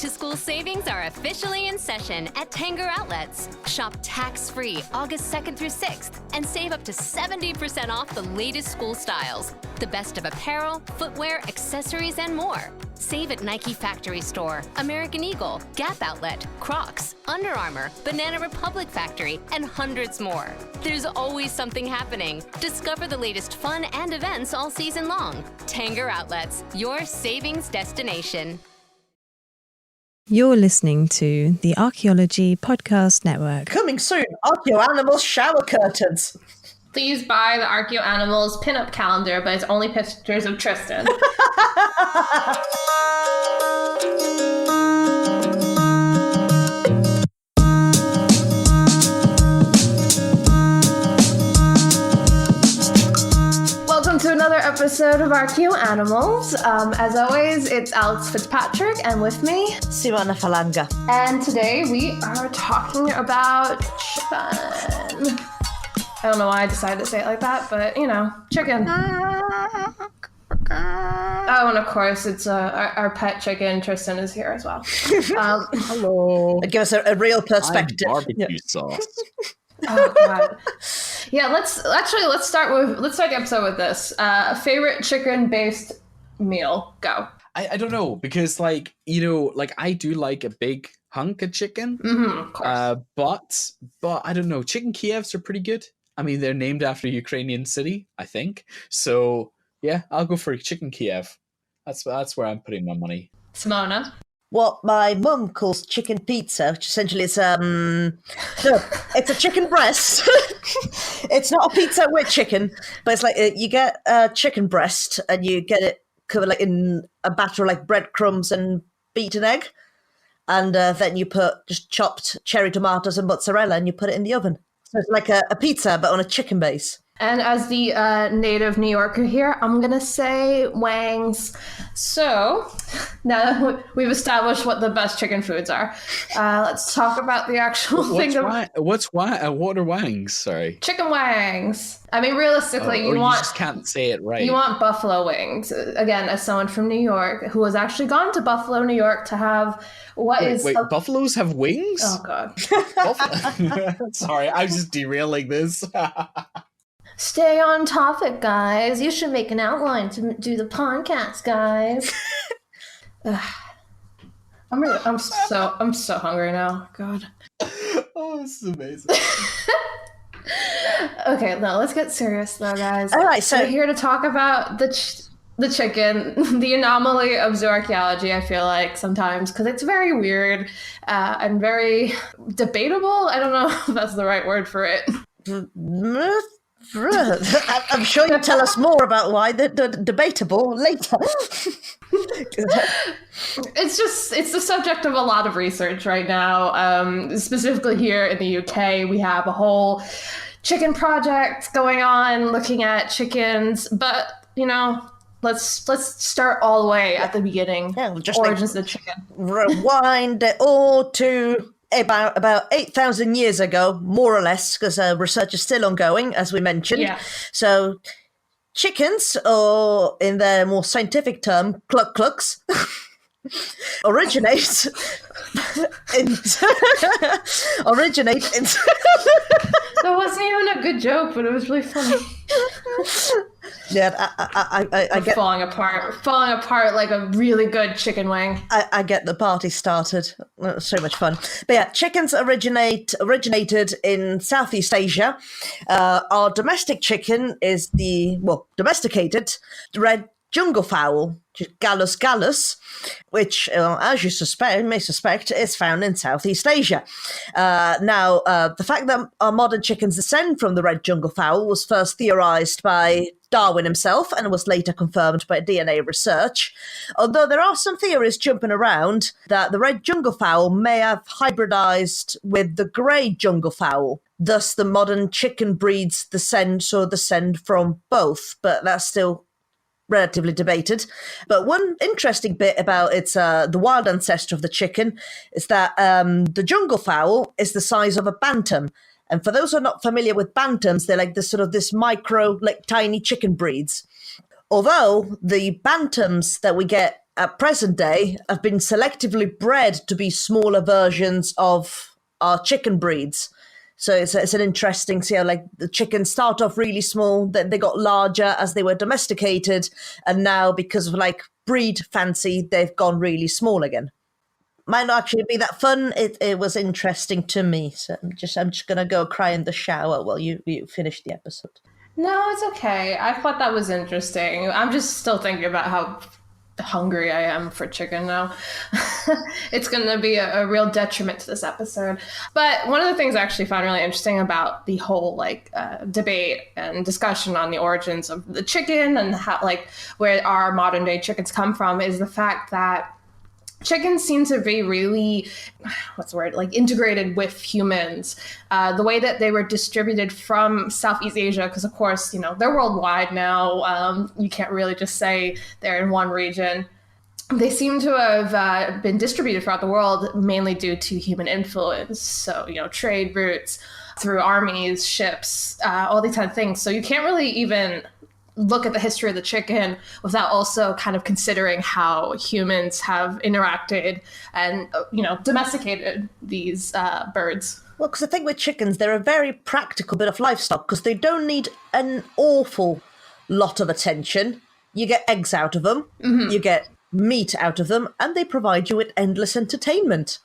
Back-to-school savings are officially in session at Tanger Outlets. Shop tax-free August 2nd through 6th and save up to 70% off the latest school styles. The best of apparel, footwear, accessories, and more. Save at Nike Factory Store, American Eagle, Gap Outlet, Crocs, Under Armour, Banana Republic Factory, and hundreds more. There's always something happening. Discover the latest fun and events all season long. Tanger Outlets, your savings destination. You're listening to the Archaeology Podcast Network. Coming soon, Archaeoanimals shower curtains. Please buy the Archaeoanimals pinup calendar, but it's only pictures of Tristan. Welcome to another episode of Archaeoanimals. As always, it's Alex Fitzpatrick, and with me, Simona Falanga. And today we are talking about chicken. I don't know why I decided to say it like that, but, you know, chicken. Oh, and of course, it's our pet chicken, Tristan, is here as well. Hello. Give us a real perspective. Barbecue sauce. Oh, God. Yeah, let's start the episode with this. Favorite chicken-based meal. Go. I don't know, because, I do like a big hunk of chicken. Mm-hmm, of course. But I don't know. Chicken Kievs are pretty good. I mean, they're named after a Ukrainian city, I think. So, yeah, I'll go for chicken Kiev. That's where I'm putting my money. Simona? What my mum calls chicken pizza, which essentially is it's a chicken breast. It's not a pizza with chicken, but it's like you get a chicken breast and you get it covered like in a batter of like breadcrumbs and beaten egg, and then you put just chopped cherry tomatoes and mozzarella, and you put it in the oven. So it's like a pizza, but on a chicken base. And as the native New Yorker here, I'm going to say Wang's. So, now that we've established what the best chicken foods are, let's talk about the actual thing. What are Wangs? Sorry. Chicken Wangs. I mean, realistically, you just can't say it right. You want buffalo wings. Again, as someone from New York who has actually gone to Buffalo, New York to have Wait, buffaloes have wings? Oh, God. Sorry, I'm just derailing this. Stay on topic, guys. You should make an outline to do the podcast, guys. I'm so hungry now. God. Oh, this is amazing. Okay, now let's get serious, though, guys. All right, so we're here to talk about the chicken, the anomaly of zooarchaeology. I feel like sometimes because it's very weird and very debatable. I don't know if that's the right word for it. I'm sure you'll tell us more about why they're debatable later. It's the subject of a lot of research right now. Specifically here in the UK, we have a whole chicken project going on looking at chickens. But, you know, let's start all the way at the beginning. Yeah, just origins of the chicken. Rewind it all to about 8,000 years ago, more or less, because research is still ongoing, as we mentioned. Yeah. So chickens, or in their more scientific term, clucks, originate in That wasn't even a good joke, but it was really funny. Yeah, I get falling apart like a really good chicken wing. I get the party started. It was so much fun. But yeah, chickens originated in Southeast Asia. Our domestic chicken is the domesticated red jungle fowl, Gallus gallus, which, as you may suspect, is found in Southeast Asia. Now, the fact that our modern chickens descend from the red jungle fowl was first theorized by Darwin himself and was later confirmed by DNA research. Although there are some theories jumping around that the red jungle fowl may have hybridized with the grey jungle fowl. Thus, the modern chicken breeds descend from both, but that's still relatively debated. But one interesting bit about its the wild ancestor of the chicken is that the jungle fowl is the size of a bantam. And for those who are not familiar with bantams, they're like this micro, like tiny chicken breeds. Although the bantams that we get at present day have been selectively bred to be smaller versions of our chicken breeds. So it's an interesting see how like the chickens start off really small, then they got larger as they were domesticated, and now because of like breed fancy, they've gone really small again. Might not actually be that fun. It was interesting to me. So I'm just gonna go cry in the shower while you finish the episode. No, it's okay. I thought that was interesting. I'm just still thinking about how hungry I am for chicken now. It's going to be a real detriment to this episode. But one of the things I actually found really interesting about the whole debate and discussion on the origins of the chicken and how where our modern day chickens come from is the fact that chickens seem to be really, integrated with humans. The way that they were distributed from Southeast Asia, because of course, they're worldwide now. You can't really just say they're in one region. They seem to have been distributed throughout the world mainly due to human influence. So, trade routes through armies, ships, all these kind of things. So you can't really even look at the history of the chicken without also kind of considering how humans have interacted and, domesticated these birds. Well, because I think with chickens, they're a very practical bit of livestock because they don't need an awful lot of attention. You get eggs out of them, you get meat out of them, and they provide you with endless entertainment.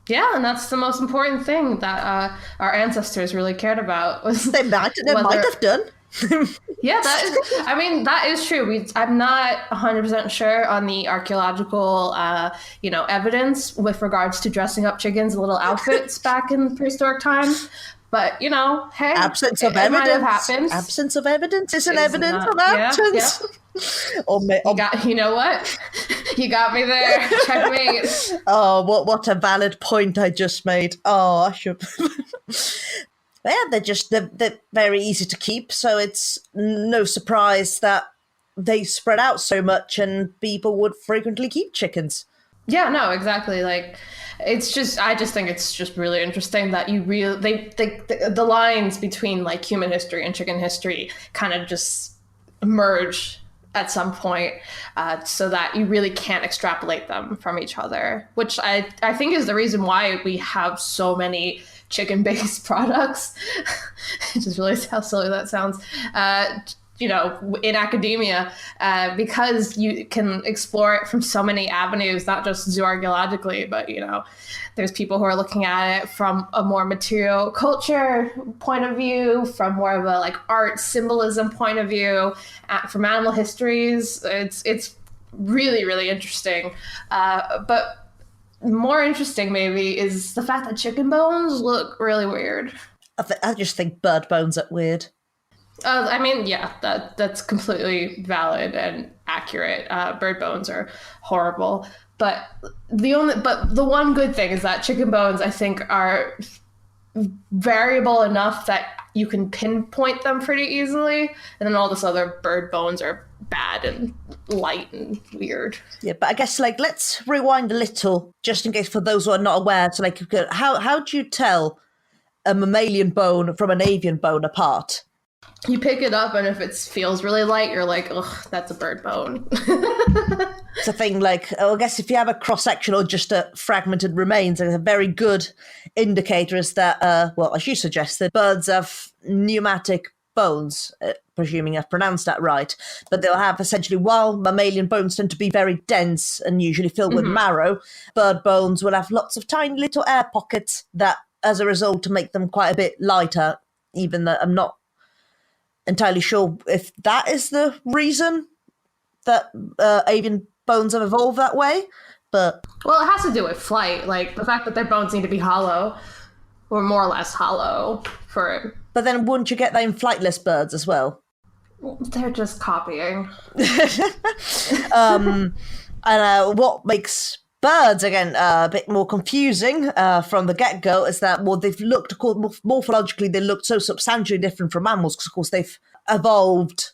Yeah, and that's the most important thing that our ancestors really cared about. They might have done. Yeah, that is true. I'm not 100% sure on the archaeological, evidence with regards to dressing up chickens in little outfits back in prehistoric times. But, hey, absence of evidence. Might have happened. Absence of evidence isn't evidence of absence. Yeah. You know what? You got me there. Checkmate. Oh, what a valid point I just made. Oh, I should. Yeah, they're very easy to keep, so it's no surprise that they spread out so much and people would frequently keep chickens. Yeah, no, exactly. I just think it's just really interesting that the lines between human history and chicken history kind of just merge at some point, so that you really can't extrapolate them from each other, which I think is the reason why we have so many chicken-based products. Just realized how silly that sounds. In academia, because you can explore it from so many avenues, not just zooarchaeologically, but there's people who are looking at it from a more material culture point of view, from more of a art symbolism point of view, from animal histories. It's really, really interesting. But more interesting maybe is the fact that chicken bones look really weird. I just think bird bones are weird. That's completely valid and accurate. Bird bones are horrible, but the one good thing is that chicken bones, I think, are variable enough that you can pinpoint them pretty easily, and then all this other bird bones are bad and light and weird. Yeah, but I guess let's rewind a little, just in case for those who are not aware. So how do you tell a mammalian bone from an avian bone apart? You pick it up, and if it feels really light, you're like, ugh, that's a bird bone. It's a thing I guess if you have a cross-section or just a fragmented remains, a very good indicator is that, as you suggested, birds have pneumatic bones, presuming I've pronounced that right, but they'll have essentially, while mammalian bones tend to be very dense and usually filled with marrow, bird bones will have lots of tiny little air pockets that, as a result, to make them quite a bit lighter, even though I'm not entirely sure if that is the reason that avian bones have evolved that way, but it has to do with flight, the fact that their bones need to be hollow, or more or less hollow for it. But then wouldn't you get that in flightless birds as well? They're just copying. And what makes birds, again, a bit more confusing from the get-go is that, they've looked, morphologically, they look so substantially different from mammals because, of course, they've evolved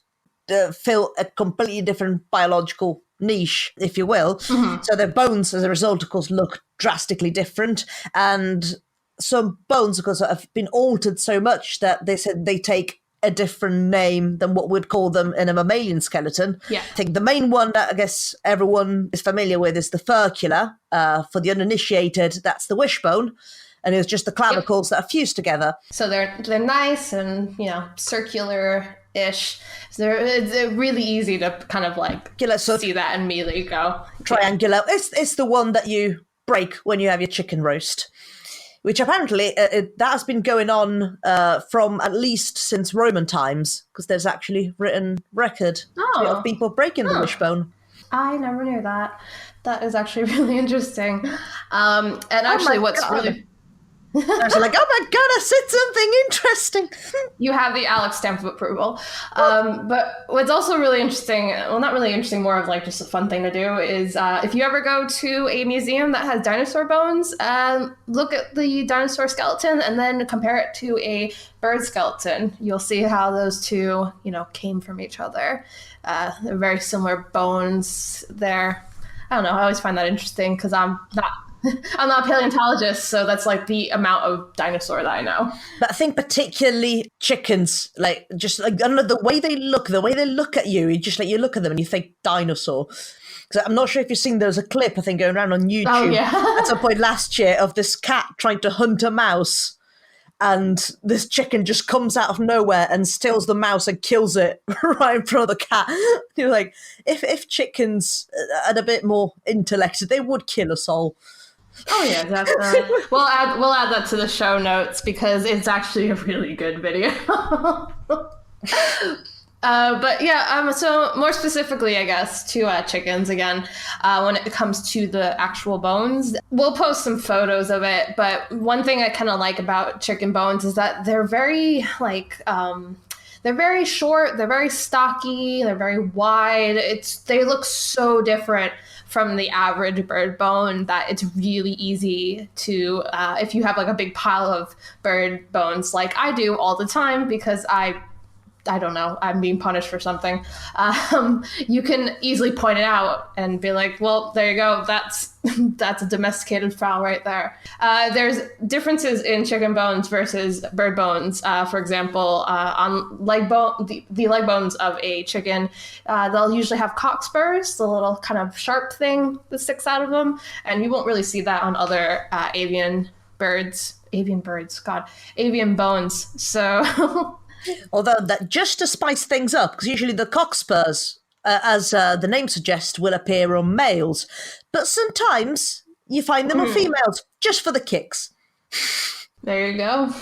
to fill a completely different biological niche, if you will. So their bones, as a result, of course, look drastically different. And some bones, of course, have been altered so much that they said they take a different name than what we'd call them in a mammalian skeleton. Yeah. I think the main one that I guess everyone is familiar with is the furcula. For the uninitiated, that's the wishbone. And it's just the clavicles that are fused together. So they're nice and, circular-ish. So it's really easy to kind of like see that and immediately go. Triangular. It's the one that you break when you have your chicken roast, which apparently that has been going on from at least since Roman times, because there's actually written record of people breaking the wishbone. I never knew that. That is actually really interesting. And actually really... I was like, oh my God, I said something interesting. You have the Alex stamp of approval. But what's also really interesting, well, not really interesting, more of like just a fun thing to do is if you ever go to a museum that has dinosaur bones, look at the dinosaur skeleton and then compare it to a bird skeleton. You'll see how those two, came from each other. They're very similar bones there. I don't know. I always find that interesting because I'm not a paleontologist, so that's like the amount of dinosaur that I know. But I think particularly chickens, I don't know, the way they look at you, you look at them and you think dinosaur. Because I'm not sure if you've seen, there's a clip, I think, going around on YouTube at some point last year of this cat trying to hunt a mouse. And this chicken just comes out of nowhere and steals the mouse and kills it right in front of the cat. You're like, if chickens had a bit more intellect, they would kill us all. Oh yeah, definitely. we'll add that to the show notes because it's actually a really good video. But yeah, so more specifically, I guess, to chickens again, when it comes to the actual bones, we'll post some photos of it. But one thing I kind of like about chicken bones is that they're very they're very short, they're very stocky, they're very wide. They look so different from the average bird bone that it's really easy to, if you have like a big pile of bird bones like I do all the time because I don't know, I'm being punished for something, you can easily point it out and be like, well, there you go. That's a domesticated fowl right there. There's differences in chicken bones versus bird bones. For example, on the leg bones of a chicken, they'll usually have cockspurs, the little kind of sharp thing that sticks out of them. And you won't really see that on other avian bones. So... Although that just to spice things up, because usually the cockspurs, as the name suggests, will appear on males, but sometimes you find them on females just for the kicks. There you go.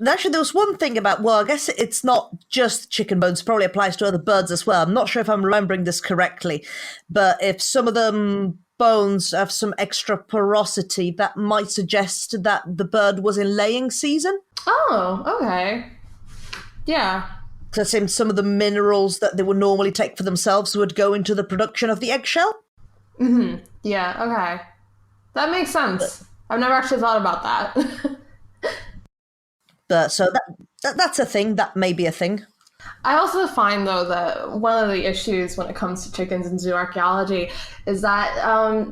Actually, there was one thing about, I guess it's not just chicken bones, it probably applies to other birds as well. I'm not sure if I'm remembering this correctly, but if some of them bones have some extra porosity, that might suggest that the bird was in laying season. Oh, okay. Yeah. Because in some of the minerals that they would normally take for themselves would go into the production of the eggshell. Mm-hmm. Yeah, okay. That makes sense. I've never actually thought about that. But so that's a thing. That may be a thing. I also find, though, that one of the issues when it comes to chickens in zoo archaeology is that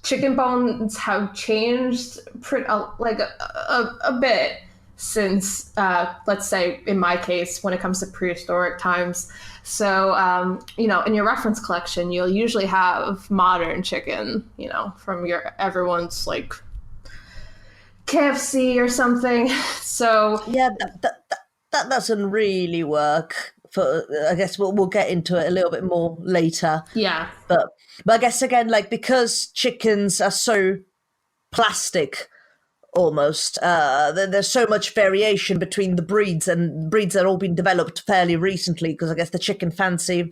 chicken bones have changed a bit since, let's say, in my case, when it comes to prehistoric times. So, in your reference collection, you'll usually have modern chicken, from everyone's like KFC or something. So yeah, that doesn't really work. I guess we'll get into it a little bit more later. Yeah, but I guess again, because chickens are so plastic. Almost. There's so much variation between the breeds, and breeds that are all been developed fairly recently, because I guess the chicken fancy,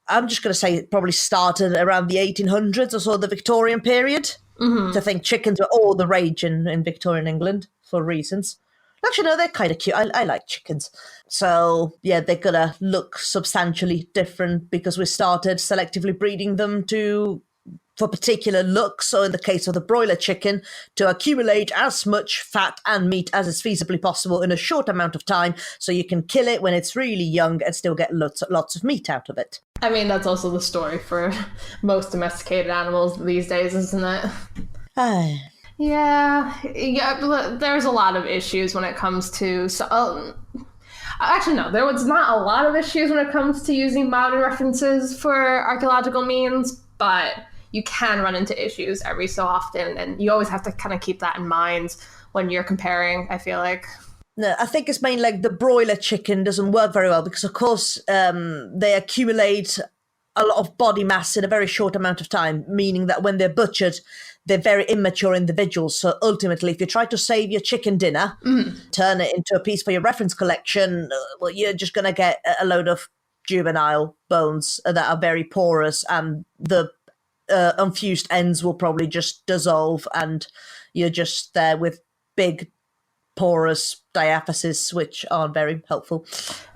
I'm just going to say it probably started around the 1800s or so, the Victorian period. Mm-hmm. I think chickens were all the rage in Victorian England for reasons. Actually, no, they're kind of cute. I like chickens. So, yeah, they're going to look substantially different because we started selectively breeding them for particular looks, so in the case of the broiler chicken, to accumulate as much fat and meat as is feasibly possible in a short amount of time, so you can kill it when it's really young and still get lots of meat out of it. I mean, that's also the story for most domesticated animals these days, isn't it? Yeah, but there's a lot of issues when it comes to... Actually, no, there was not a lot of issues when it comes to using modern references for archaeological means, but you can run into issues every so often, and you always have to kind of keep that in mind when you're comparing, I feel like. No, I think it's mainly like the broiler chicken doesn't work very well because, of course, they accumulate a lot of body mass in a very short amount of time, meaning that when they're butchered, they're very immature individuals. So ultimately, if you try to save your chicken dinner, turn it into a piece for your reference collection, well, you're just going to get a load of juvenile bones that are very porous, and the unfused ends will probably just dissolve, and you're just there with big porous diaphyses, which aren't very helpful.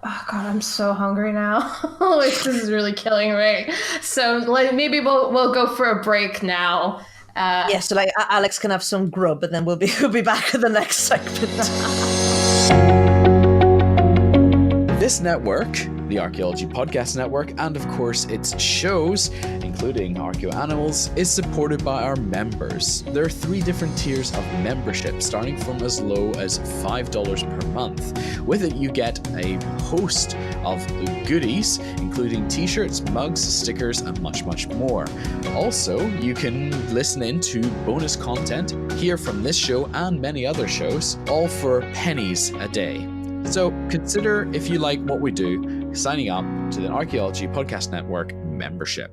Oh God, I'm so hungry now. This is really killing me. So maybe we'll go for a break now. Yeah, so like Alex can have some grub, and then we'll be back at the next segment. This network, the Archaeology Podcast Network, and of course its shows, including Archaeoanimals, is supported by our members. There are 3 different tiers of membership, starting from as low as $5 per month. With it, you get a host of goodies, including t-shirts, mugs, stickers, and much, much more. Also, you can listen in to bonus content, hear from this show and many other shows, all for pennies a day. So consider, if you like what we do, signing up to the Archaeology Podcast Network membership.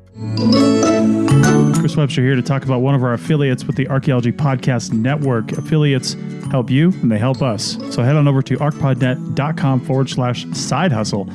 Chris Webster here to talk about one of our affiliates with the Archaeology Podcast Network. Affiliates help you and they help us. So head on over to arcpodnet.com/side hustle.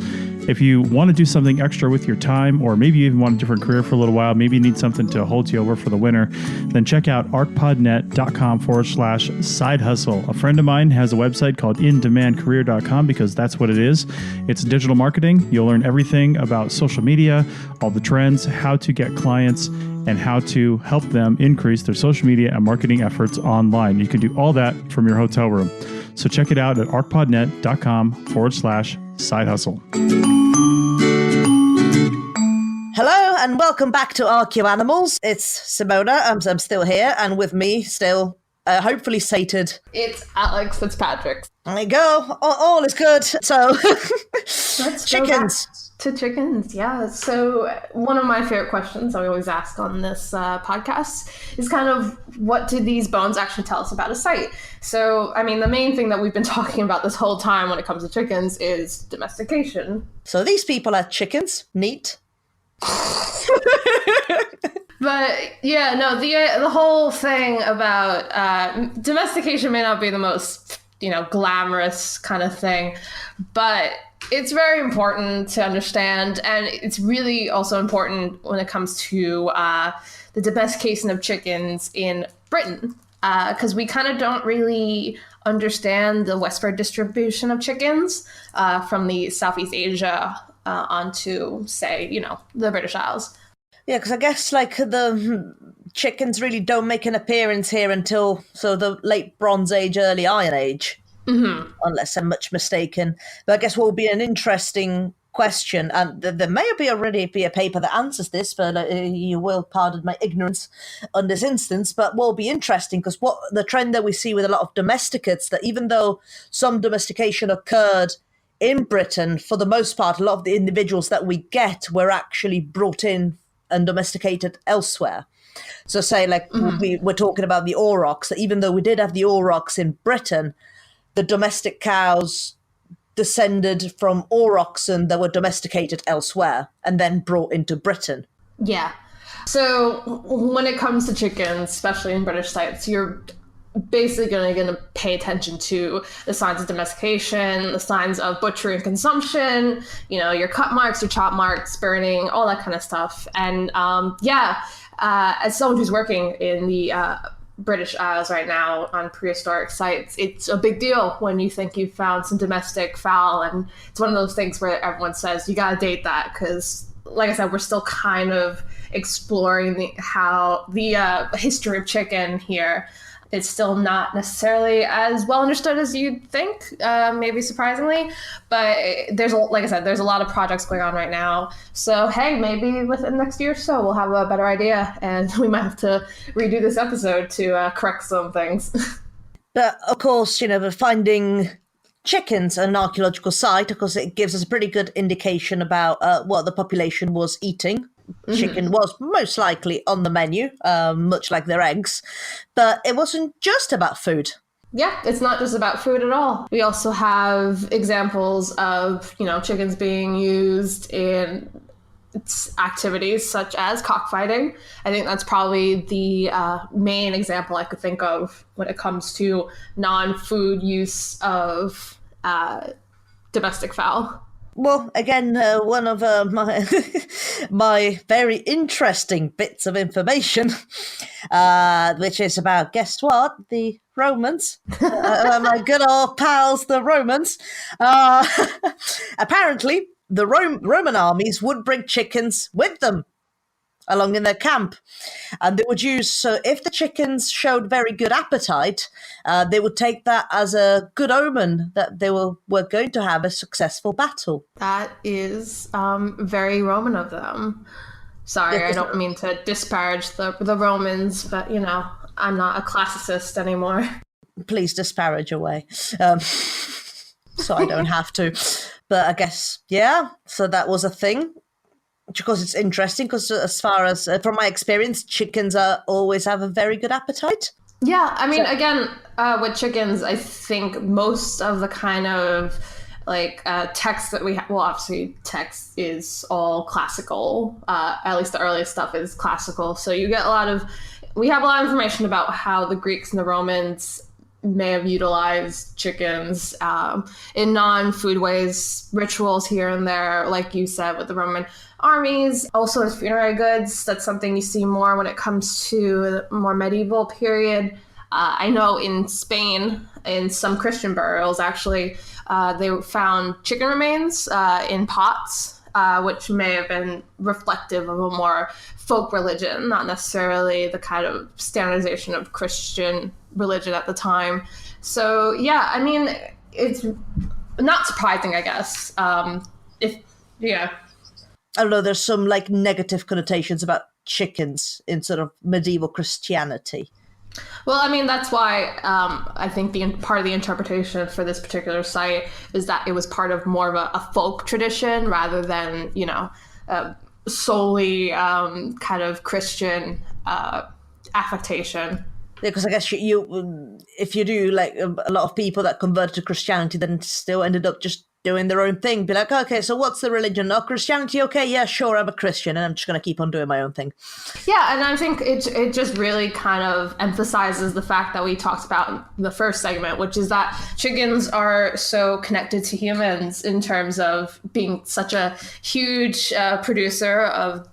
If you want to do something extra with your time, or maybe you even want a different career for a little while, maybe you need something to hold you over for the winter, then check out arcpodnet.com/side hustle. A friend of mine has a website called indemandcareer.com because that's what it is. It's digital marketing. You'll learn everything about social media, all the trends, how to get clients, and how to help them increase their social media and marketing efforts online. You can do all that from your hotel room. So check it out at arcpodnet.com/side hustle. Hello and welcome back to Archaeoanimals. It's Simona. I'm still here, and with me still, hopefully sated. It's Alex Fitzpatrick. There you go. All is good. So, Let's chickens. Go back to chickens, yeah. So one of my favorite questions I always ask on this podcast is kind of, what do these bones actually tell us about a site? So, I mean, the main thing that we've been talking about this whole time when it comes to chickens is domestication. So these people are chickens. Neat. But yeah, no, the whole thing about domestication may not be the most, glamorous kind of thing, but it's very important to understand, and it's really also important when it comes to the domestication of chickens in Britain, because we kind of don't really understand the westward distribution of chickens from the Southeast Asia onto, say, the British Isles. Yeah, because I guess the chickens really don't make an appearance here until the late Bronze Age, early Iron Age. Mm-hmm. Unless I'm much mistaken. But I guess what will be an interesting question, and there may already be a paper that answers this, but you will pardon my ignorance on this instance, but what will be interesting, because what the trend that we see with a lot of domesticates, that even though some domestication occurred in Britain, for the most part, a lot of the individuals that we get were actually brought in and domesticated elsewhere. So say, we're talking about the aurochs, that even though we did have the aurochs in Britain, the domestic cows descended from aurochsen that were domesticated elsewhere and then brought into Britain. Yeah. So when it comes to chickens, especially in British sites, you're basically going to pay attention to the signs of domestication, the signs of butchery and consumption, your cut marks, your chop marks, burning, all that kind of stuff. And as someone who's working in the British Isles right now on prehistoric sites, it's a big deal when you think you've found some domestic fowl, and it's one of those things where everyone says you gotta date that, because like I said, we're still kind of exploring the history of chicken here. It's still not necessarily as well understood as you'd think, maybe surprisingly. But like I said, there's a lot of projects going on right now. So, hey, maybe within the next year or so, we'll have a better idea. And we might have to redo this episode to correct some things. But, of course, finding chickens an archaeological site because it gives us a pretty good indication about what the population was eating. Chicken was most likely on the menu, much like their eggs, but it wasn't just about food. Yeah, it's not just about food at all. We also have examples of, chickens being used in activities such as cockfighting. I think that's probably the main example I could think of when it comes to non-food use of domestic fowl. Well, again, one of my very interesting bits of information, which is about, guess what? The Romans. My good old pals, the Romans. Apparently, the Roman armies would bring chickens with them along in their camp. And they would use, so if the chickens showed very good appetite, they would take that as a good omen that they were going to have a successful battle. That is very Roman of them. Sorry, I don't mean to disparage the Romans, but, I'm not a classicist anymore. Please disparage away. So I don't have to. But I guess, yeah, so that was a thing. Because it's interesting, because as far as, from my experience, chickens always have a very good appetite. Yeah, I mean, again, with chickens, I think most of the kind of text that we have, well, obviously text is all classical. At least the earliest stuff is classical. So we have a lot of information about how the Greeks and the Romans may have utilized chickens in non-food ways, rituals here and there, like you said, with the Roman armies. Also as funerary goods, that's something you see more when it comes to the more medieval period. I know in Spain, in some Christian burials, actually, they found chicken remains in pots, which may have been reflective of a more folk religion, not necessarily the kind of standardization of Christian religion at the time. So, yeah, I mean, it's not surprising, I guess. I don't know, there's some negative connotations about chickens in sort of medieval Christianity. Well, I mean, that's why I think part of the interpretation for this particular site is that it was part of more of a folk tradition rather than, solely kind of Christian affectation. Yeah, because I guess you if you do a lot of people that converted to Christianity then still ended up just doing their own thing, be like, okay, so what's the religion? Oh, Christianity, okay, yeah, sure, I'm a Christian, and I'm just going to keep on doing my own thing. Yeah, and I think it just really kind of emphasizes the fact that we talked about in the first segment, which is that chickens are so connected to humans in terms of being such a huge producer of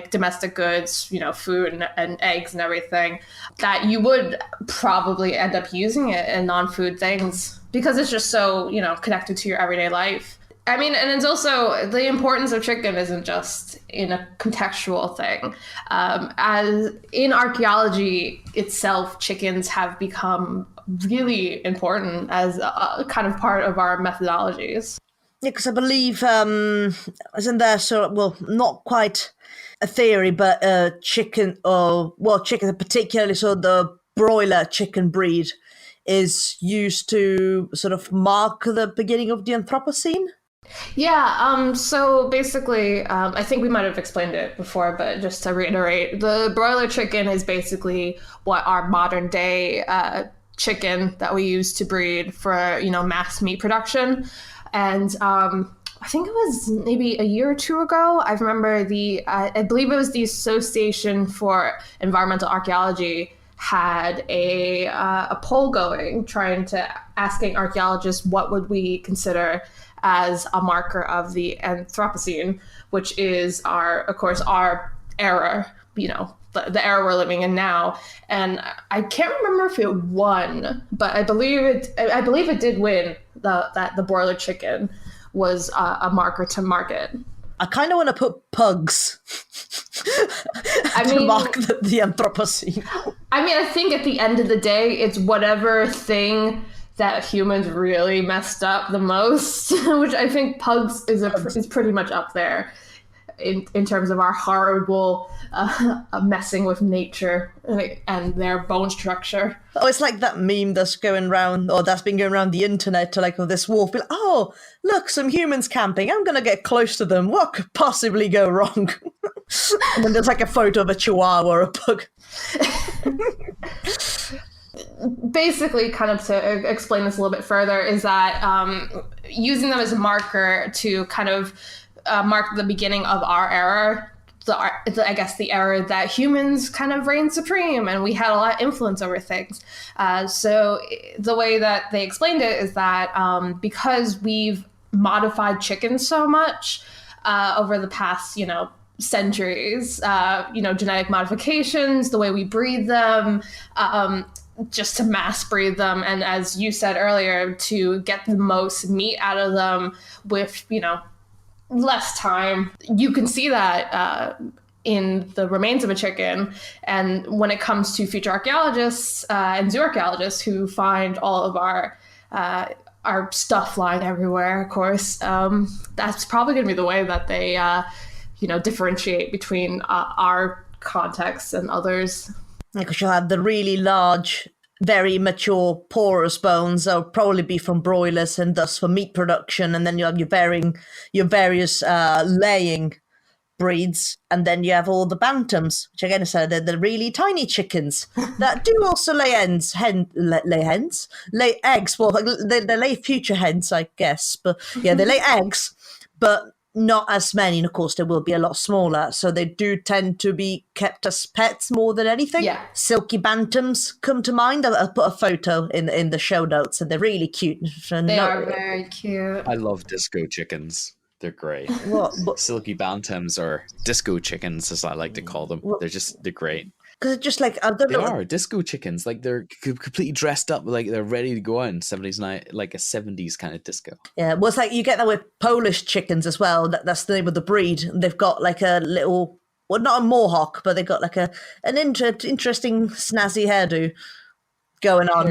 domestic goods, food and eggs and everything, that you would probably end up using it in non-food things because it's just so, connected to your everyday life. I mean, and it's also the importance of chicken isn't just in a contextual thing. As in archaeology itself, chickens have become really important as a kind of part of our methodologies. Yeah, because I believe, isn't there not quite a theory, but chicken, particularly so the broiler chicken breed is used to sort of mark the beginning of the Anthropocene? Yeah, so basically, I think we might have explained it before, but just to reiterate, the broiler chicken is basically what our modern day chicken that we use to breed for, mass meat production. And I think it was maybe a year or two ago, I remember I believe it was the Association for Environmental Archaeology had a poll going, asking archaeologists what would we consider as a marker of the Anthropocene, which is our era, the era we're living in now. And I can't remember if it won, but I believe it did win. That the broiler chicken was a marker to market. I kind of want to put pugs to mark the Anthropocene. I mean, I think at the end of the day, it's whatever thing that humans really messed up the most, which I think pugs is pretty much up there. in terms of our horrible messing with nature and their bone structure. Oh, it's like that meme that's going around, or that's been going around the internet, to like, of this wolf. Be like, oh, look, some humans camping. I'm gonna get close to them. What could possibly go wrong? And then there's like a photo of a chihuahua or a pug. Basically, kind of to explain this a little bit further, is that using them as a marker to kind of mark the beginning of our era, I guess the era that humans kind of reigned supreme and we had a lot of influence over things. So the way that they explained it is that because we've modified chickens so much over the past, centuries, genetic modifications, the way we breed them, just to mass breed them, and as you said earlier, to get the most meat out of them with, less time. You can see that in the remains of a chicken. And when it comes to future archaeologists and zoo archaeologists who find all of our stuff lying everywhere, of course, that's probably going to be the way that they, differentiate between our contexts and others. Because you'll have the really large, very mature, porous bones. They'll probably be from broilers and thus for meat production. And then you have your various laying breeds. And then you have all the bantams, which again, so they're the really tiny chickens that do also lay eggs. Lay eggs. Well, they lay future hens, I guess. But yeah, they lay eggs, but not as many, and of course they will be a lot smaller, so they do tend to be kept as pets more than anything. Yeah. Silky bantams come to mind. I'll put a photo in the show notes, and they're really cute. They are very cute. I love disco chickens. They're great. What? Silky bantams, or disco chickens as I like to call them. They're great. Because it's just like, I don't know. They are disco chickens. Like, they're completely dressed up, like they're ready to go out in 70s night, like a 70s kind of disco. Yeah, well, it's like you get that with Polish chickens as well. That's the name of the breed. They've got like a little, well, not a mohawk, but they've got like an interesting snazzy hairdo going on.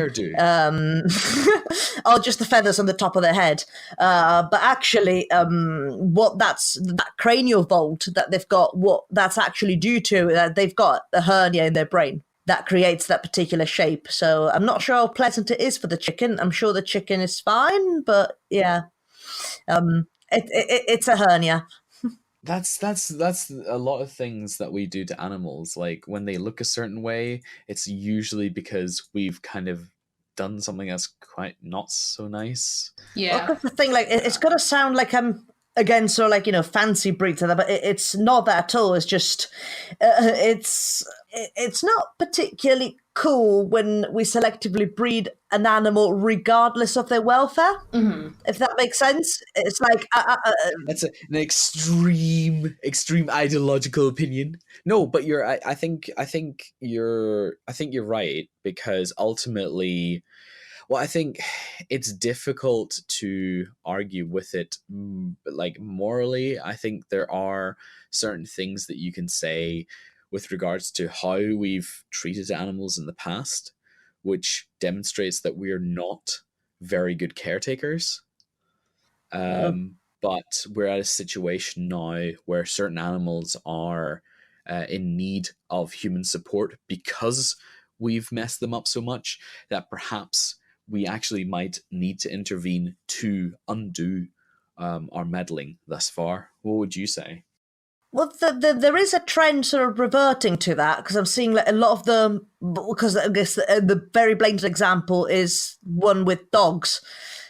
Oh, just the feathers on the top of their head. But actually, that cranial vault that they've got, what that's actually due to, they've got a hernia in their brain that creates that particular shape. So I'm not sure how pleasant it is for the chicken. I'm sure the chicken is fine, but yeah, it's a hernia. That's a lot of things that we do to animals. Like, when they look a certain way, it's usually because we've kind of done something that's quite not so nice. Yeah. Well, that's the thing. Like, it's got to sound like I'm again, so like, fancy breeds of that, but it's not that at all. It's just it's not particularly cool when we selectively breed an animal regardless of their welfare. Mm-hmm. If that makes sense. It's like that's an extreme ideological opinion. No, but I think you're right, because ultimately, well, I think it's difficult to argue with it, like, morally. I think there are certain things that you can say with regards to how we've treated animals in the past, which demonstrates that we're not very good caretakers. But we're at a situation now where certain animals are in need of human support because we've messed them up so much that perhaps we actually might need to intervene to undo our meddling thus far. What would you say? Well, there is a trend sort of reverting to that, because I'm seeing like a lot of them, because I guess the very blatant example is one with dogs.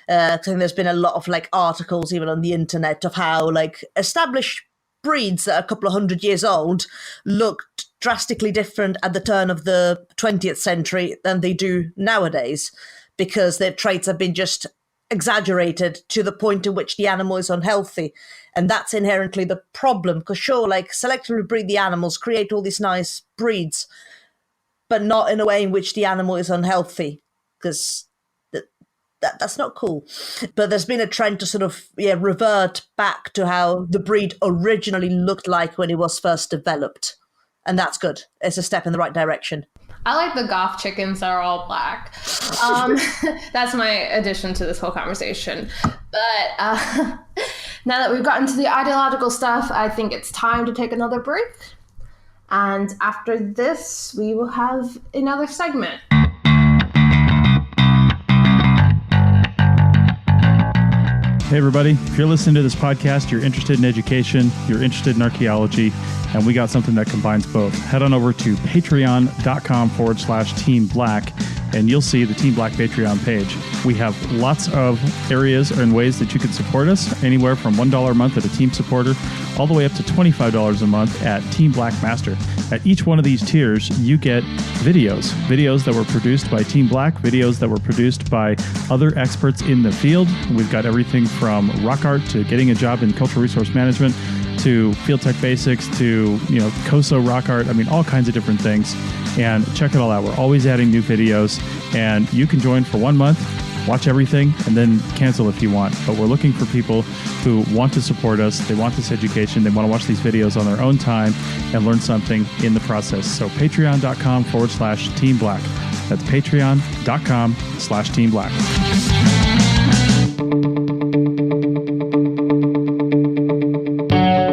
I think there's been a lot of like articles even on the internet of how like established breeds that are a couple of 100 years old looked drastically different at the turn of the 20th century than they do nowadays, because their traits have been just exaggerated to the point in which the animal is unhealthy. And that's inherently the problem, because sure, like, selectively breed the animals, create all these nice breeds, but not in a way in which the animal is unhealthy, because that's not cool. But there's been a trend to sort of revert back to how the breed originally looked like when it was first developed. And that's good. It's a step in the right direction. I like the goth chickens that are all black. That's my addition to this whole conversation. But now that we've gotten to the ideological stuff, I think it's time to take another break. And after this, we will have another segment. Hey, everybody. If you're listening to this podcast, you're interested in education, you're interested in archaeology, and we got something that combines both. Head on over to patreon.com/Team Black, and you'll see the Team Black Patreon page. We have lots of areas and ways that you can support us, anywhere from $1 a month at a team supporter, all the way up to $25 a month at Team Black Master. At each one of these tiers, you get videos that were produced by Team Black, videos that were produced by other experts in the field. We've got everything from rock art to getting a job in cultural resource management to field tech basics to, COSO rock art. I mean, all kinds of different things. And check it all out. We're always adding new videos, and you can join for 1 month, watch everything, and then cancel if you want. But we're looking for people who want to support us. They want this education. They want to watch these videos on their own time and learn something in the process. So patreon.com/Team Black. That's patreon.com/Team Black.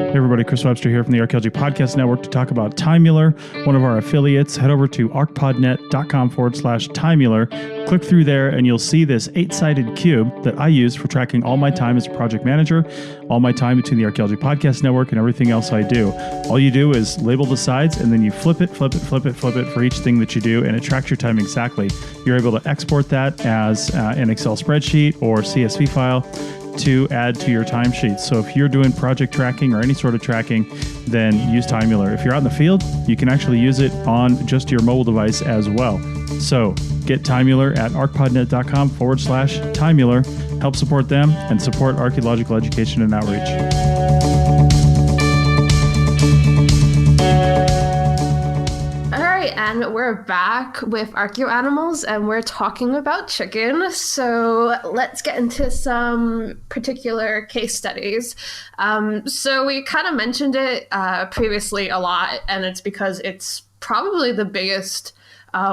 Hey everybody, Chris Webster here from the Archaeology Podcast Network to talk about Timular, one of our affiliates. Head over to arcpodnet.com/Timular. Click through there and you'll see this 8-sided cube that I use for tracking all my time as a project manager, all my time between the Archaeology Podcast Network and everything else I do. All you do is label the sides and then you flip it for each thing that you do, and it tracks your time exactly. You're able to export that as an Excel spreadsheet or CSV file to add to your timesheet. So if you're doing project tracking or any sort of tracking, then use Timular. If you're out in the field, you can actually use it on just your mobile device as well. So get Timular at arcpodnet.com/Timular. Help support them and support archaeological education and outreach. And we're back with Archaeoanimals, and we're talking about chicken. So let's get into some particular case studies. So we kind of mentioned it previously a lot, and it's because it's probably the biggest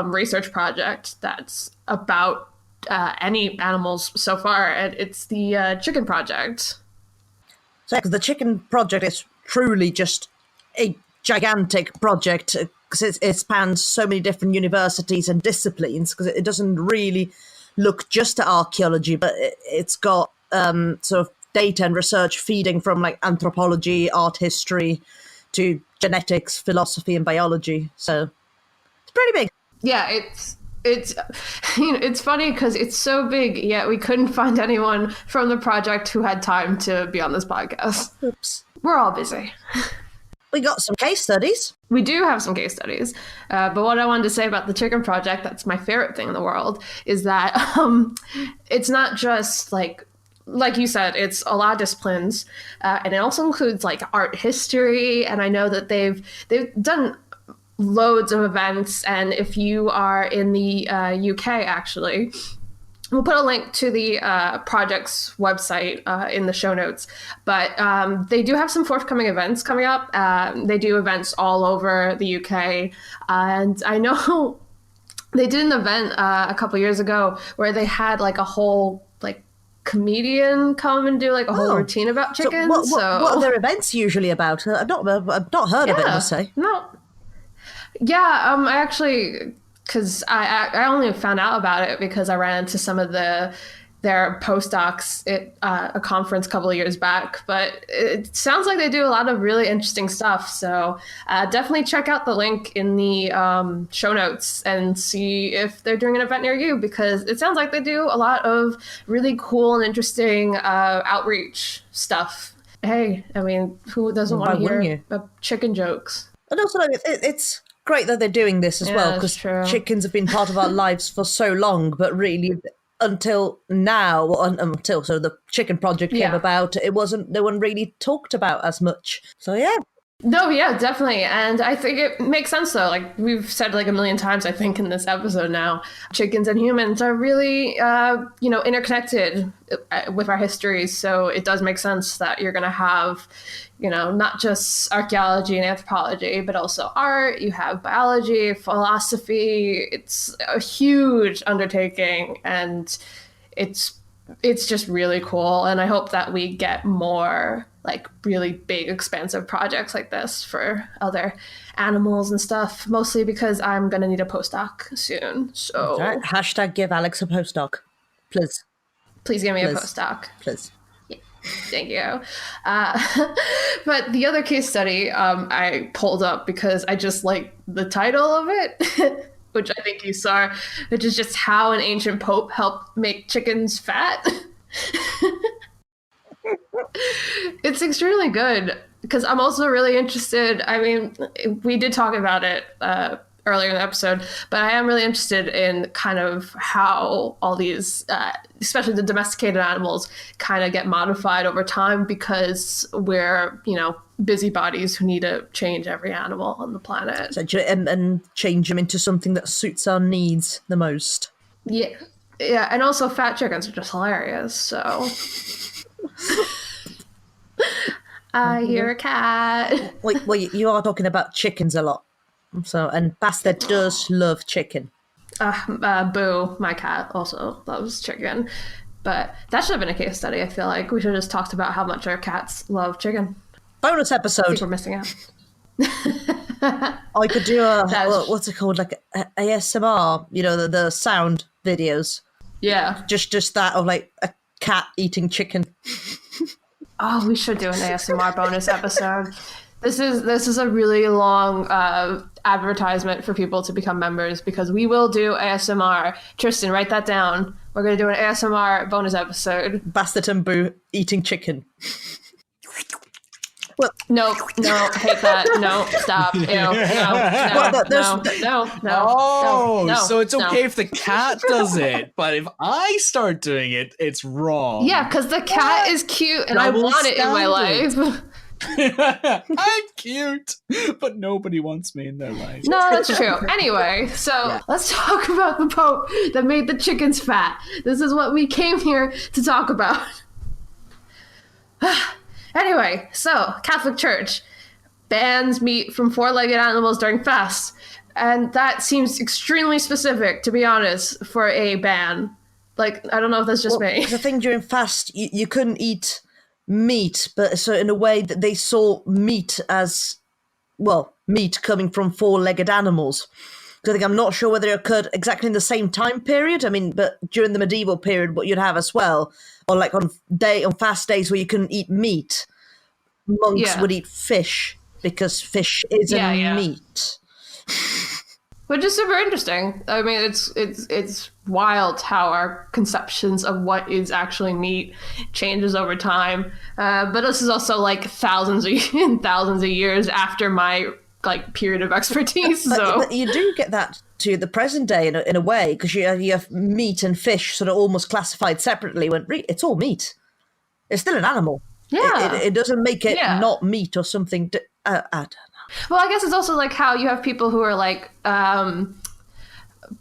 research project that's about any animals so far, and it's the chicken project. So, because the chicken project is truly just a gigantic project, because it spans so many different universities and disciplines, because it doesn't really look just at archaeology, but it's got sort of data and research feeding from like anthropology, art history, to genetics, philosophy, and biology. So it's pretty big. Yeah, it's it's funny because it's so big, yet we couldn't find anyone from the project who had time to be on this podcast. Oops. We're all busy. We got some case studies. We do have some case studies, but what I wanted to say about the chicken project, that's my favorite thing in the world, is that it's not just like you said, it's a lot of disciplines, and it also includes like art history, and I know that they've done loads of events, and if you are in the UK, actually, we'll put a link to the project's website in the show notes, but they do have some forthcoming events coming up. They do events all over the UK, and I know they did an event a couple years ago where they had like a whole like comedian come and do like a whole routine about chickens. So what are their events usually about? I've not heard of it, I must say. No. Yeah, I actually, because I only found out about it because I ran into some of their postdocs at a conference a couple of years back. But it sounds like they do a lot of really interesting stuff. So definitely check out the link in the show notes and see if they're doing an event near you, because it sounds like they do a lot of really cool and interesting outreach stuff. Hey, I mean, who doesn't want to hear chicken jokes? And also, it's great that they're doing this as well, because chickens have been part of our lives for so long, but really until now, until the chicken project came about, they weren't really talked about as much. So yeah. No, yeah, definitely. And I think it makes sense though. Like we've said like a million times, I think in this episode now, chickens and humans are really, interconnected with our histories. So it does make sense that you're going to have, not just archaeology and anthropology, but also art. You have biology, philosophy. It's a huge undertaking, and it's just really cool. And I hope that we get more like really big, expansive projects like this for other animals and stuff, mostly because I'm going to need a postdoc soon. So Right. Hashtag give Alex a postdoc, please. Please give me Please. a postdoc. Please. Thank you. But the other case study I pulled up because I just like the title of it, which I think you saw, which is just how an ancient pope helped make chickens fat. It's extremely good because I'm also really interested. I mean, we did talk about it earlier in the episode, but I am really interested in kind of how all these, especially the domesticated animals, kind of get modified over time because we're, busybodies who need to change every animal on the planet. And change them into something that suits our needs the most. Yeah. Yeah. And also fat chickens are just hilarious. So I hear a cat. Well, you are talking about chickens a lot. So, and Bastard does love chicken. Boo, my cat, also loves chicken. But that should have been a case study. I feel like we should have just talked about how much our cats love chicken. Bonus I episode. think we're missing out. I could do what's it called, like ASMR, the sound videos. Yeah. Just that of like a cat eating chicken. Oh, we should do an ASMR bonus episode. This is a really long advertisement for people to become members because we will do ASMR. Tristan, write that down. We're going to do an ASMR bonus episode. Bastard and Boo eating chicken. Well, no, hate that. No, stop. Ew, no. So it's okay if the cat does it, but if I start doing it, it's wrong. Yeah, because the cat is cute and I want it in my life. I'm cute, but nobody wants me in their life. No, that's true. Anyway, so let's talk about the Pope that made the chickens fat. This is what we came here to talk about. Anyway, so Catholic Church bans meat from four-legged animals during fasts. And that seems extremely specific, to be honest, for a ban. Like, I don't know if that's just me. The thing during fast, you couldn't eat meat, but so in a way that they saw meat as, meat coming from four-legged animals. I think I'm not sure whether it occurred exactly in the same time period. I mean, but during the medieval period, what you'd have as well, or like on fast days where you couldn't eat meat, monks would eat fish because fish isn't meat. Which is super interesting. I mean, it's wild how our conceptions of what is actually meat changes over time. But this is also like thousands of years after my period of expertise. But you do get that to the present day in a way, because you have meat and fish sort of almost classified separately. When it's all meat, it's still an animal. Yeah, it doesn't make it not meat or something. I don't know. Well, I guess it's also like how you have people who are like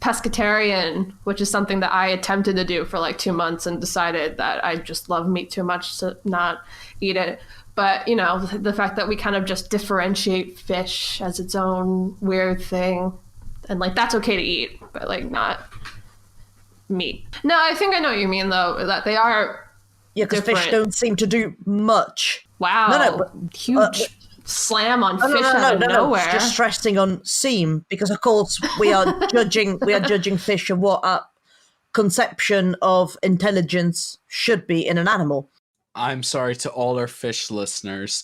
pescatarian, which is something that I attempted to do for like 2 months and decided that I just love meat too much to not eat it. But, the fact that we kind of just differentiate fish as its own weird thing, and that's okay to eat, but not meat. No, I think I know what you mean, though, that they are because fish don't seem to do much. Wow. Huge slam on fish out of nowhere. Just stressing on seem, because of course we are judging fish of what our conception of intelligence should be in an animal. I'm sorry to all our fish listeners.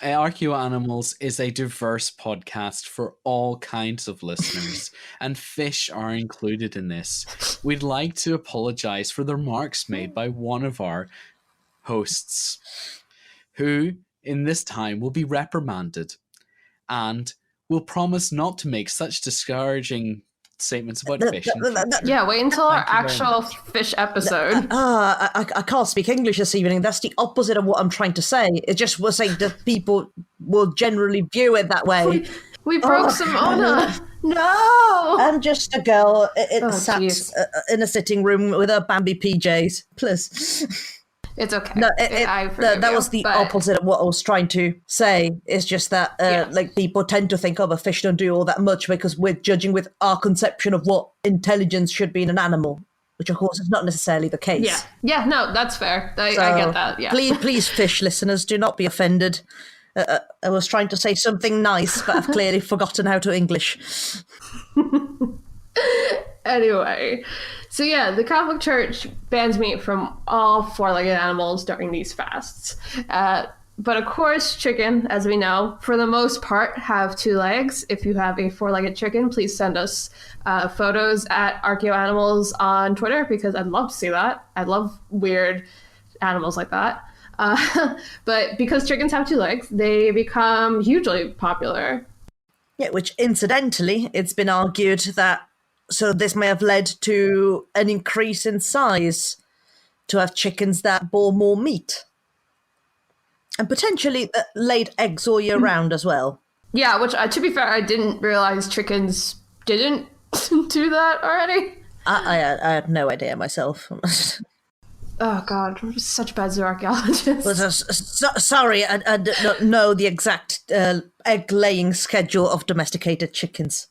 Archaeo Animals is a diverse podcast for all kinds of listeners, and fish are included in this. We'd like to apologize for the remarks made by one of our hosts, who in this time will be reprimanded, and will promise not to make such discouraging statements about fish. Yeah, wait until our actual fish episode. I can't speak English this evening. That's the opposite of what I'm trying to say. It just was saying that people will generally view it that way. We broke Simona. No. I'm just a girl sat geez. in a sitting room with her Bambi PJs. Please. It's okay. No, I forgive that you, was the but- opposite of what I was trying to say. It's just that like people tend to think, oh, the fish don't do all that much because we're judging with our conception of what intelligence should be in an animal, which of course is not necessarily the case. Yeah, no, that's fair. I get that, yeah. Please, fish listeners, do not be offended. I was trying to say something nice, but I've clearly forgotten how to English. Anyway, so yeah, the Catholic Church bans meat from all four-legged animals during these fasts. But of course, chicken, as we know, for the most part, have two legs. If you have a four-legged chicken, please send us photos at Archaeoanimals on Twitter, because I'd love to see that. I love weird animals like that. But because chickens have two legs, they become hugely popular. Yeah, which incidentally, it's been argued that so this may have led to an increase in size to have chickens that bore more meat. And potentially laid eggs all year round as well. Yeah, which, to be fair, I didn't realize chickens didn't do that already. I had no idea myself. Oh, God, I'm such a bad zooarchaeologist. But, sorry, I don't know the exact egg-laying schedule of domesticated chickens.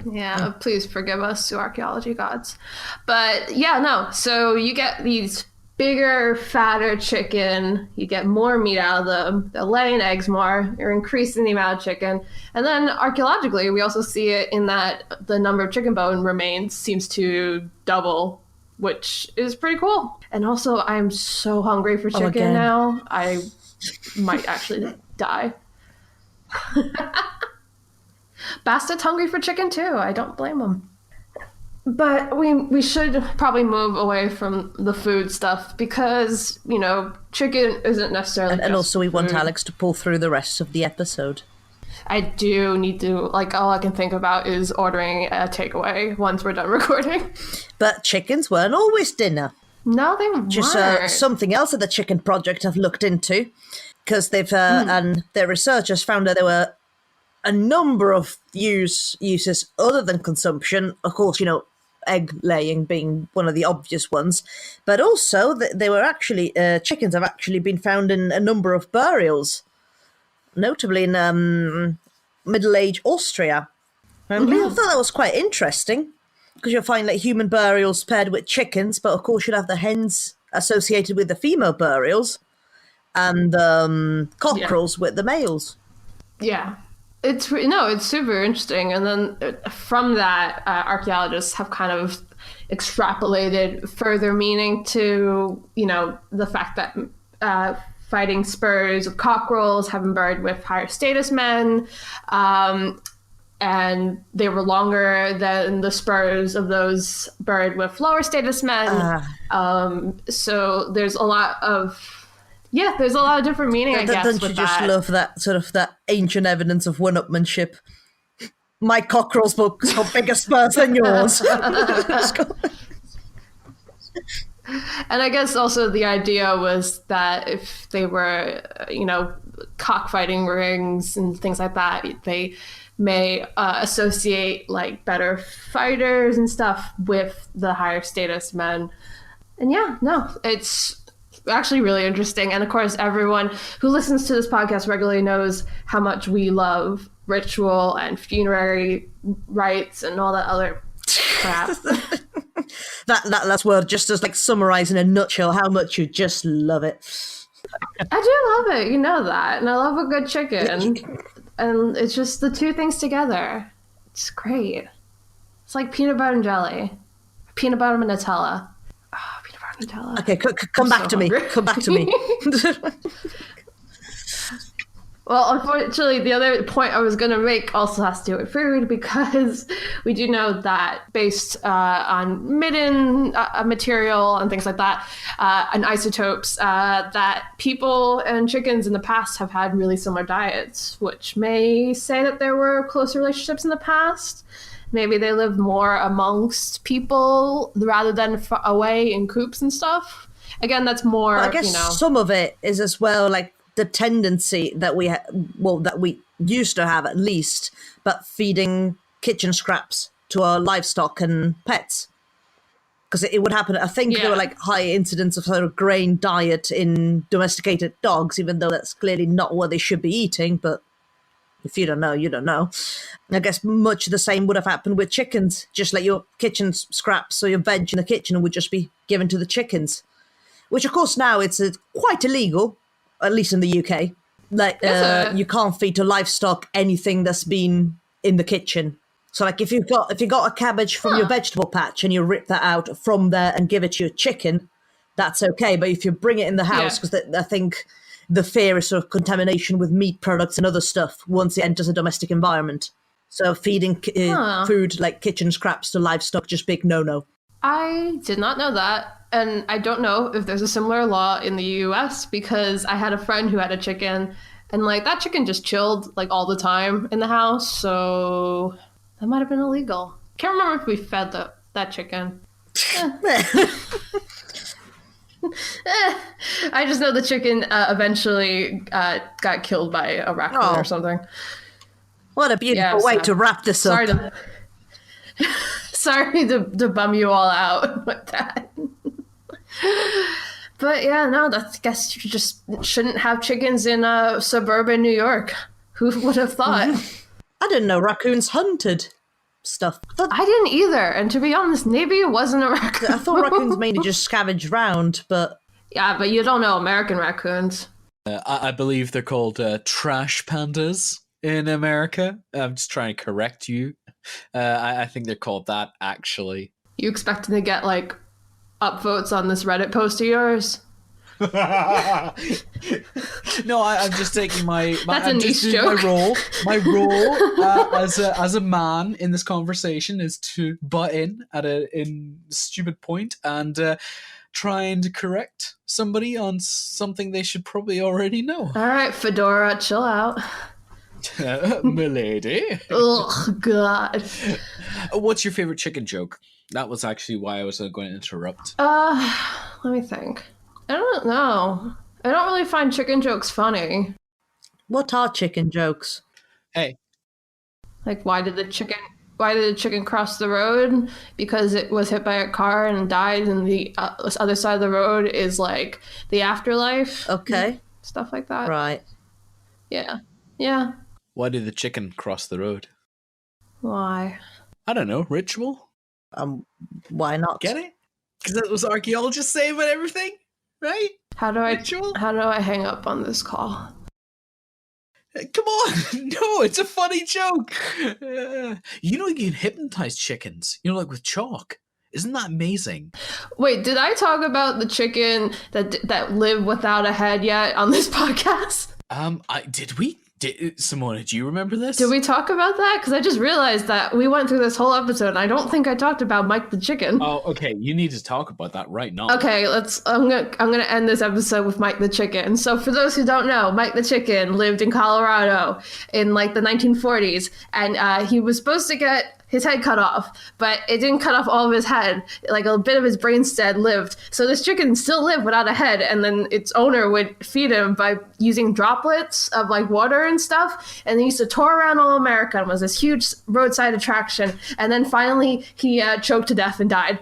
Yeah, please forgive us, zooarchaeology gods. But yeah, no, so you get these bigger, fatter chicken, you get more meat out of them, they're laying eggs more, you're increasing the amount of chicken. And then archaeologically, we also see it in that the number of chicken bone remains seems to double, which is pretty cool. And also, I'm so hungry for chicken again. now, I might actually die. Bastet's hungry for chicken too. I don't blame him. But we should probably move away from the food stuff because, you know, chicken isn't necessarily And also we want food. Alex to pull through the rest of the episode. I do need to, like, all I can think about is ordering a takeaway once we're done recording. But chickens weren't always dinner. No, they weren't. Just something else that the Chicken Project have looked into, because they've and their researchers found that there were a number of uses other than consumption. Of course, you know, egg laying being one of the obvious ones, but also they were actually chickens have actually been found in a number of burials, notably in Middle Age Austria. And I thought that was quite interesting, because you'll find like human burials paired with chickens, but of course you'd have the hens associated with the female burials, and cockerels with the males. Yeah. It's super interesting. And then from that, archaeologists have kind of extrapolated further meaning to, you know, the fact that fighting spurs of cockerels have been buried with higher status men, and they were longer than the spurs of those buried with lower status men. So there's a lot of different meaning, I guess. Don't you with just that. love that sort of that ancient evidence of one-upmanship? My cockerel's got bigger spurs than yours. And I guess also the idea was that if they were, you know, cockfighting rings and things like that, they may associate like better fighters and stuff with the higher status men. And yeah, no, it's actually really interesting. And of course, everyone who listens to this podcast regularly knows how much we love ritual and funerary rites and all that other crap. that last word just does like summarize in a nutshell how much you just love it. I do love it, you know that. And I love a good chicken. And it's just the two things together. It's great. It's like peanut butter and jelly. Peanut butter and Nutella. Oh, peanut butter and Nutella. Okay, come back to me. Come back to me. Well, unfortunately, the other point I was going to make also has to do with food, because we do know that based on midden material and things like that, and isotopes, that people and chickens in the past have had really similar diets, which may say that there were closer relationships in the past. Maybe they lived more amongst people rather than away in coops and stuff. Again, that's more, I guess you know. some of it is as well like the tendency that that we used to have at least, but feeding kitchen scraps to our livestock and pets. Because it would happen. I think there were like high incidents of sort of grain diet in domesticated dogs, even though that's clearly not what they should be eating. But if you don't know, you don't know. I guess much the same would have happened with chickens. Just like your kitchen scraps or your veg in the kitchen would just be given to the chickens, which of course now it's quite illegal, at least in the UK. Like you can't feed to livestock anything that's been in the kitchen. So like if you got a cabbage from your vegetable patch and you rip that out from there and give it to your chicken, that's okay. But if you bring it in the house, because I think the fear is sort of contamination with meat products and other stuff once it enters a domestic environment. So feeding food like kitchen scraps to livestock, just big no-no. I did not know that. And I don't know if there's a similar law in the US, because I had a friend who had a chicken and like that chicken just chilled like all the time in the house. So that might have been illegal. Can't remember if we fed that chicken. I just know the chicken eventuly got killed by a raccoon or something. What a beautiful way to wrap this up. Sorry to bum you all out with that. But yeah, no, I guess you just shouldn't have chickens in suburban New York. Who would have thought? I didn't know raccoons hunted stuff. I didn't either. And to be honest, maybe it wasn't a raccoon. I thought raccoons mainly just scavenged round, but... Yeah, but you don't know American raccoons. I believe they're called trash pandas in America. I'm just trying to correct you. I think they're called that, actually. You expecting to get, like, upvotes on this Reddit post of yours? No, I'm just taking my That's a niche joke. My role as a man in this conversation is to butt in at in stupid point and try and correct somebody on something they should probably already know. All right, Fedora, chill out. Milady. Oh God. What's your favorite chicken joke? That was actually why I was going to interrupt. Let me think. I don't know. I don't really find chicken jokes funny. What are chicken jokes? Hey. Like, why did the chicken cross the road? Because it was hit by a car and died, and the other side of the road is like the afterlife. Okay. Stuff like that. Right. Yeah. Yeah. Why did the chicken cross the road? Why? I don't know. Ritual? Why not? Get it? Because that was archaeologists saying about everything, right? How do Ritual? I hang up on this call? Come on! No, it's a funny joke! You can hypnotize chickens, like with chalk. Isn't that amazing? Wait, did I talk about the chicken that lived without a head yet on this podcast? Did we? Simona, do you remember this? Did we talk about that? Because I just realized that we went through this whole episode and I don't think I talked about Mike the chicken. Oh, okay. You need to talk about that right now. Okay, I'm gonna end this episode with Mike the chicken. So for those who don't know, Mike the chicken lived in Colorado in like the 1940s, and he was supposed to get his head cut off, but it didn't cut off all of his head. Like a bit of his brainstem lived. So this chicken still lived without a head, and then its owner would feed him by using droplets of like water and stuff. And they used to tour around all America and was this huge roadside attraction. And then finally he choked to death and died.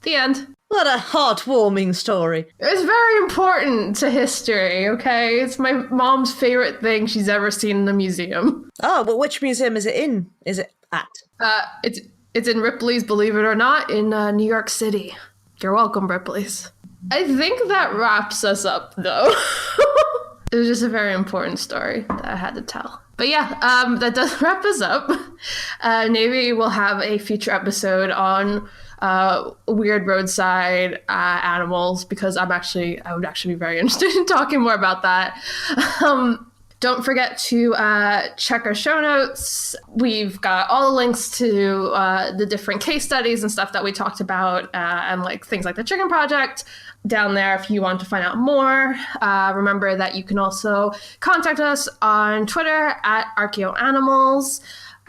The end. What a heartwarming story. It's very important to history, okay? It's my mom's favorite thing she's ever seen in a museum. Oh, but which museum is it in? Is it at? It's in Ripley's, believe it or not, in New York City. You're welcome, Ripley's. I think that wraps us up, though. It was just a very important story that I had to tell. But yeah, that does wrap us up. Maybe we'll have a future episode on weird roadside animals, because I would actually be very interested in talking more about that. Don't forget to check our show notes. We've got all the links to the different case studies and stuff that we talked about, and like things like the Chicken Project down there if you want to find out more. Remember that you can also contact us on Twitter at ArchaeoAnimals.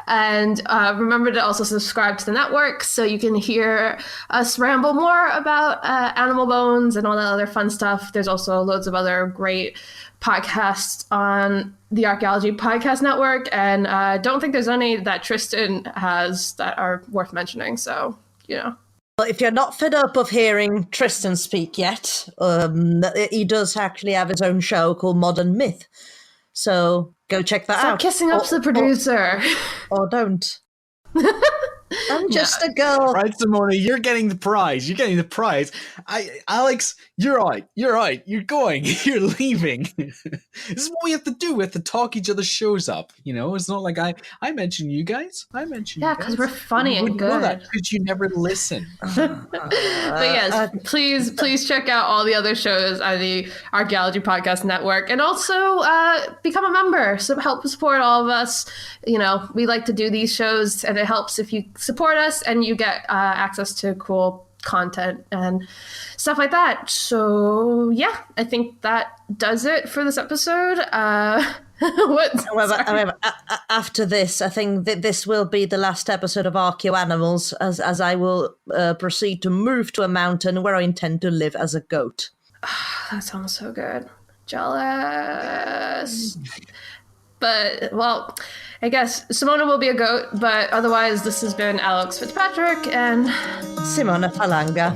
And remember to also subscribe to the network so you can hear us ramble more about animal bones and all that other fun stuff. There's also loads of other great podcasts on the Archaeology Podcast Network. And I don't think there's any that Tristan has that are worth mentioning. So, Well, if you're not fed up of hearing Tristan speak yet, he does actually have his own show called Modern Myth. So go check that out. Stop kissing up to the producer. Or don't. I'm just a girl. Right, Simona, you're getting the prize. Alex, you're out. You're going. You're leaving. This is what we have to do. We have to talk each other's shows up. It's not like I mention you guys. Yeah, because we're funny and good. You know that because you never listen. But yes, please check out all the other shows on the Archaeology Podcast Network, and also become a member. So help support all of us. We like to do these shows, and it helps if you support us and you get access to cool content and stuff like that. So yeah, I think that does it for this episode. However, after this, I think that this will be the last episode of Archaeoanimals, as I will proceed to move to a mountain where I intend to live as a goat. That sounds so good. Jealous. But, well, I guess Simona will be a goat, but otherwise this has been Alex Fitzpatrick and Simona Falanga.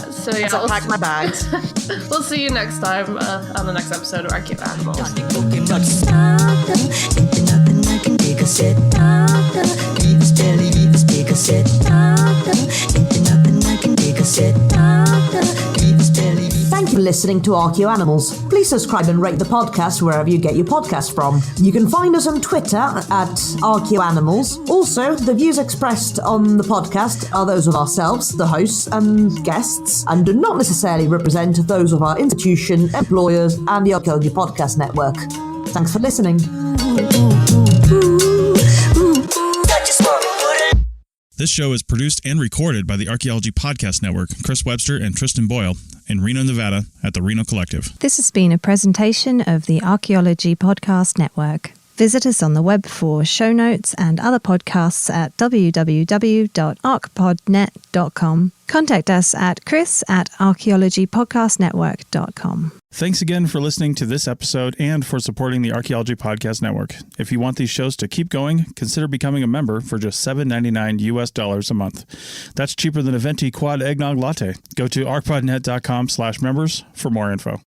So yeah, I'll pack my bags. We'll see you next time on the next episode of Archaeoanimals. Thank you for listening to Archaeoanimals. Please subscribe and rate the podcast wherever you get your podcast from. You can find us on Twitter at Archaeoanimals. Also, the views expressed on the podcast are those of ourselves, the hosts and guests, and do not necessarily represent those of our institution, employers, and the Archaeology Podcast Network. Thanks for listening. This show is produced and recorded by the Archaeology Podcast Network, Chris Webster and Tristan Boyle, in Reno, Nevada, at the Reno Collective. This has been a presentation of the Archaeology Podcast Network. Visit us on the web for show notes and other podcasts at www.archpodnet.com. Contact us at chris@archaeologypodcastnetwork.com. Thanks again for listening to this episode and for supporting the Archaeology Podcast Network. If you want these shows to keep going, consider becoming a member for just $7.99 US a month. That's cheaper than a venti quad eggnog latte. Go to archpodnet.com/members for more info.